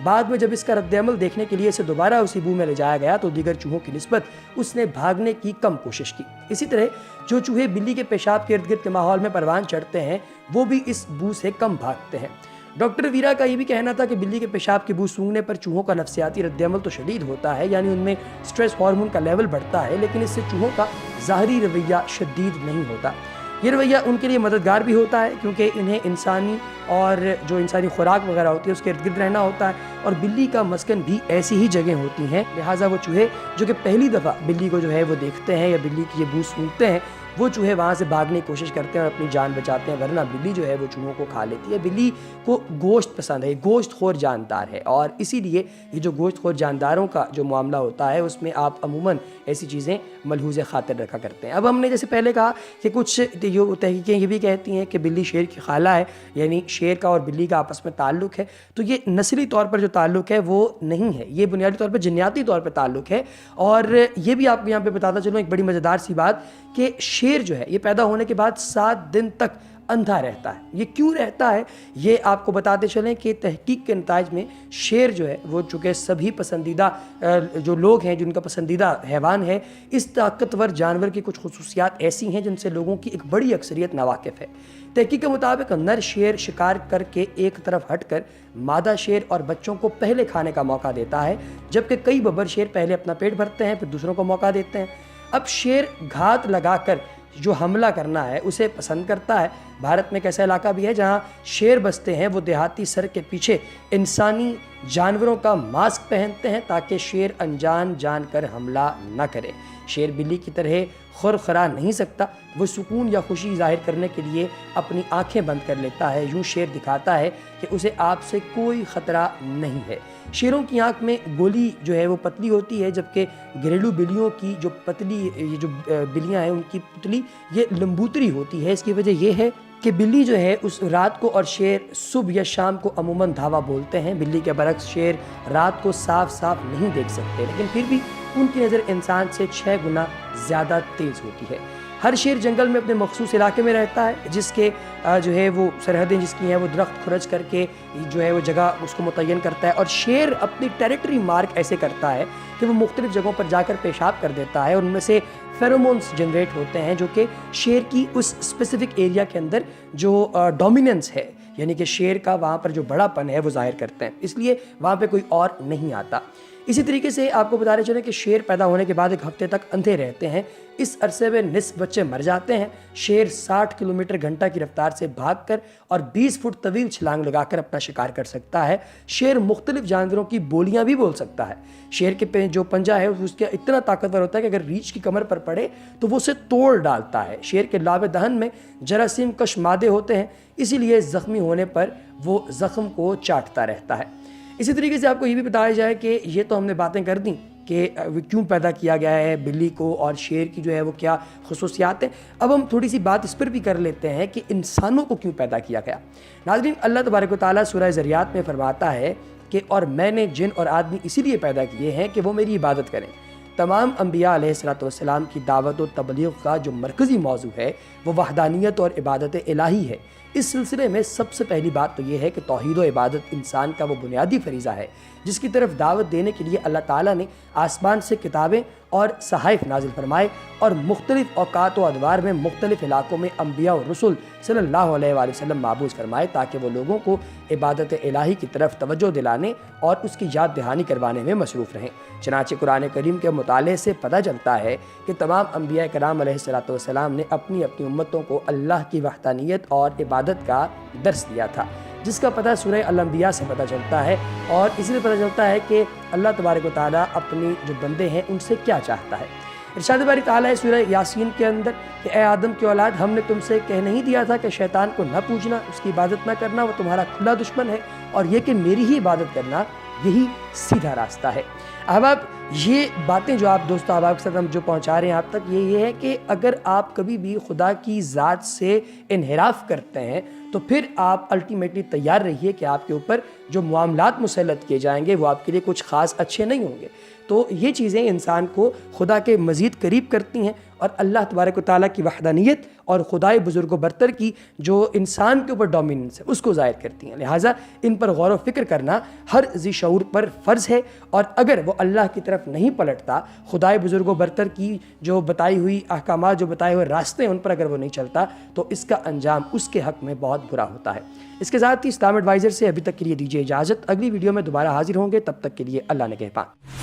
بعد میں جب اس کا رد عمل دیکھنے کے لیے اسے دوبارہ اسی بو میں لے جایا گیا تو دیگر چوہوں کی نسبت اس نے بھاگنے کی کم کوشش کی۔ اسی طرح جو چوہے بلی کے پیشاب کے ارد گرد کے ماحول میں پروان چڑھتے ہیں وہ بھی اس بو سے کم بھاگتے ہیں۔ ڈاکٹر ویرا کا یہ بھی کہنا تھا کہ بلی کے پیشاب کی بو سونگھنے پر چوہوں کا نفسیاتی رد عمل تو شدید ہوتا ہے، یعنی ان میں سٹریس ہارمون کا لیول بڑھتا ہے، لیکن اس سے چوہوں کا ظاہری رویہ شدید نہیں ہوتا۔ یہ رویہ ان کے لیے مددگار بھی ہوتا ہے کیونکہ انہیں انسانی اور جو انسانی خوراک وغیرہ ہوتی ہے اس کے ارد گرد رہنا ہوتا ہے، اور بلی کا مسکن بھی ایسی ہی جگہ ہوتی ہیں، لہٰذا وہ چوہے جو کہ پہلی دفعہ بلی کو جو ہے وہ دیکھتے ہیں یا بلی کی یہ بو سونگھتے ہیں وہ چوہے وہاں سے بھاگنے کی کوشش کرتے ہیں اور اپنی جان بچاتے ہیں، ورنہ بلی جو ہے وہ چوہوں کو کھا لیتی ہے۔ بلی کو گوشت پسند ہے، گوشت خور جاندار ہے، اور اسی لیے یہ جو گوشت خور جانداروں کا جو معاملہ ہوتا ہے اس میں آپ عموماً ایسی چیزیں ملحوظ خاطر رکھا کرتے ہیں۔ اب ہم نے جیسے پہلے کہا کہ کچھ تحقیقیں یہ بھی کہتی ہیں کہ بلی شیر کی خالہ ہے، یعنی شیر کا اور بلی کا آپس میں تعلق ہے، تو یہ نسلی طور پر جو تعلق ہے وہ نہیں ہے، یہ بنیادی طور پر جنیاتی طور پر تعلق ہے۔ اور یہ بھی آپ کو یہاں پہ بتاتا چلوں ایک بڑی مزیدار سی بات کہ شیر جو ہے یہ پیدا ہونے کے بعد 7 دن تک اندھا رہتا ہے۔ یہ کیوں رہتا ہے یہ آپ کو بتاتے چلیں کہ تحقیق کے نتائج میں شیر جو ہے وہ چونکہ سبھی پسندیدہ جو لوگ ہیں جن کا پسندیدہ حیوان ہے، اس طاقتور جانور کی کچھ خصوصیات ایسی ہیں جن سے لوگوں کی ایک بڑی اکثریت ناواقف ہے۔ تحقیق کے مطابق نر شیر شکار کر کے ایک طرف ہٹ کر مادہ شیر اور بچوں کو پہلے کھانے کا موقع دیتا ہے، جبکہ کئی ببر شیر پہلے اپنا پیٹ بھرتے ہیں پھر دوسروں کو موقع دیتے ہیں۔ اب شیر گھات لگا کر جو حملہ کرنا ہے اسے پسند کرتا ہے۔ بھارت میں ایک ایسا علاقہ بھی ہے جہاں شیر بستے ہیں، وہ دیہاتی سر کے پیچھے انسانی جانوروں کا ماسک پہنتے ہیں تاکہ شیر انجان جان کر حملہ نہ کرے۔ شیر بلی کی طرح خرخرا نہیں سکتا، وہ سکون یا خوشی ظاہر کرنے کے لیے اپنی آنکھیں بند کر لیتا ہے، یوں شیر دکھاتا ہے کہ اسے آپ سے کوئی خطرہ نہیں ہے۔ شیروں کی آنکھ میں گولی جو ہے وہ پتلی ہوتی ہے، جبکہ گھریلو بلیوں کی جو پتلی یہ جو بلیاں ہیں ان کی پتلی یہ لمبوتری ہوتی ہے۔ اس کی وجہ یہ ہے کہ بلی جو ہے اس رات کو اور شیر صبح یا شام کو عموماً دھاوا بولتے ہیں۔ بلی کے برعکس شیر رات کو صاف صاف نہیں دیکھ سکتے، لیکن پھر بھی ان کی نظر انسان سے 6 گنا زیادہ تیز ہوتی ہے۔ ہر شیر جنگل میں اپنے مخصوص علاقے میں رہتا ہے، جس کے جو ہے وہ سرحدیں جس کی ہیں وہ درخت کھرچ کر کے جو ہے وہ جگہ اس کو متعین کرتا ہے، اور شیر اپنی ٹیریٹری مارک ایسے کرتا ہے کہ وہ مختلف جگہوں پر جا کر پیشاب کر دیتا ہے، اور ان میں سے فیرومونز جنریٹ ہوتے ہیں جو کہ شیر کی اس اسپیسیفک ایریا کے اندر جو ڈومیننس ہے، یعنی کہ شیر کا وہاں پر جو بڑا پن ہے وہ ظاہر کرتے ہیں، اس لیے وہاں پہ کوئی اور نہیں آتا۔ اسی طریقے سے آپ کو بتاتے چلیں کہ شیر پیدا ہونے کے بعد 1 ہفتے تک اندھے رہتے ہیں، اس عرصے میں نصف بچے مر جاتے ہیں۔ شیر 60 کلومیٹر گھنٹہ کی رفتار سے بھاگ کر اور 20 فٹ طویل چھلانگ لگا کر اپنا شکار کر سکتا ہے۔ شیر مختلف جانوروں کی بولیاں بھی بول سکتا ہے۔ شیر کے جو پنجہ ہے اس کا اتنا طاقتور ہوتا ہے کہ اگر ریچھ کی کمر پر پڑے تو وہ اسے توڑ ڈالتا ہے۔ شیر کے لاب دہن میں جراثیم کش مادے ہوتے ہیں، اسی لیے زخمی ہونے پر وہ زخم کو چاٹتا رہتا ہے۔ اسی طریقے سے آپ کو یہ بھی بتایا جائے کہ یہ تو ہم نے باتیں کر دیں کہ کیوں پیدا کیا گیا ہے بلی کو اور شیر کی جو ہے وہ کیا خصوصیات ہیں، اب ہم تھوڑی سی بات اس پر بھی کر لیتے ہیں کہ انسانوں کو کیوں پیدا کیا گیا۔ ناظرین، اللہ تبارک و تعالیٰ سورہ ذریات میں فرماتا ہے کہ اور میں نے جن اور آدمی اسی لیے پیدا کیے ہیں کہ وہ میری عبادت کریں۔ تمام انبیاء علیہ السلام کی دعوت و تبلیغ کا جو مرکزی موضوع ہے وہ وحدانیت اور عبادت الہی ہے۔ اس سلسلے میں سب سے پہلی بات تو یہ ہے کہ توحید و عبادت انسان کا وہ بنیادی فریضہ ہے جس کی طرف دعوت دینے کے لیے اللہ تعالیٰ نے آسمان سے کتابیں اور صحائف نازل فرمائے اور مختلف اوقات و ادوار میں مختلف علاقوں میں انبیاء و رسول صلی اللہ علیہ وآلہ وسلم مابعوث فرمائے تاکہ وہ لوگوں کو عبادت الہی کی طرف توجہ دلانے اور اس کی یاد دہانی کروانے میں مصروف رہیں۔ چنانچہ قرآن کریم کے مطالعے سے پتہ چلتا ہے کہ تمام انبیاء کرام علیہ السلام نے اپنی اپنی امتوں کو اللہ کی وحدانیت اور عبادت کا درس دیا تھا، جس کا پتہ سورہ الانبیاء سے پتہ چلتا ہے، اور اسی لیے پتہ چلتا ہے کہ اللہ تبارک و تعالیٰ اپنی جو بندے ہیں ان سے کیا چاہتا ہے۔ ارشاد باری تعالیٰ ہے سورہ یاسین کے اندر کہ اے آدم کی اولاد، ہم نے تم سے کہہ نہیں دیا تھا کہ شیطان کو نہ پوجنا، اس کی عبادت نہ کرنا، وہ تمہارا کھلا دشمن ہے، اور یہ کہ میری ہی عبادت کرنا یہی سیدھا راستہ ہے۔ احباب، یہ باتیں جو آپ دوستو احباب کے ساتھ ہم جو پہنچا رہے ہیں آپ تک، یہ ہے کہ اگر آپ کبھی بھی خدا کی ذات سے انحراف کرتے ہیں تو پھر آپ الٹیمیٹلی تیار رہیے کہ آپ کے اوپر جو معاملات مسلط کیے جائیں گے وہ آپ کے لیے کچھ خاص اچھے نہیں ہوں گے۔ تو یہ چیزیں انسان کو خدا کے مزید قریب کرتی ہیں اور اللہ تبارک و تعالیٰ کی وحدانیت اور خدائے بزرگ و برتر کی جو انسان کے اوپر ڈومیننس ہے اس کو ظاہر کرتی ہیں۔ لہٰذا ان پر غور و فکر کرنا ہر ذی شعور پر فرض ہے، اور اگر وہ اللہ کی طرف نہیں پلٹتا، خدائے بزرگ و برتر کی جو بتائی ہوئی احکامات، جو بتائے ہوئے راستے ہیں ان پر اگر وہ نہیں چلتا، تو اس کا انجام اس کے حق میں بہت برا ہوتا ہے۔ اس کے ساتھ ہی اسلام ایڈوائزر سے ابھی تک کے لیے دیجیے اجازت، اگلی ویڈیو میں دوبارہ حاضر ہوں گے، تب تک کے لیے اللہ نگہبان۔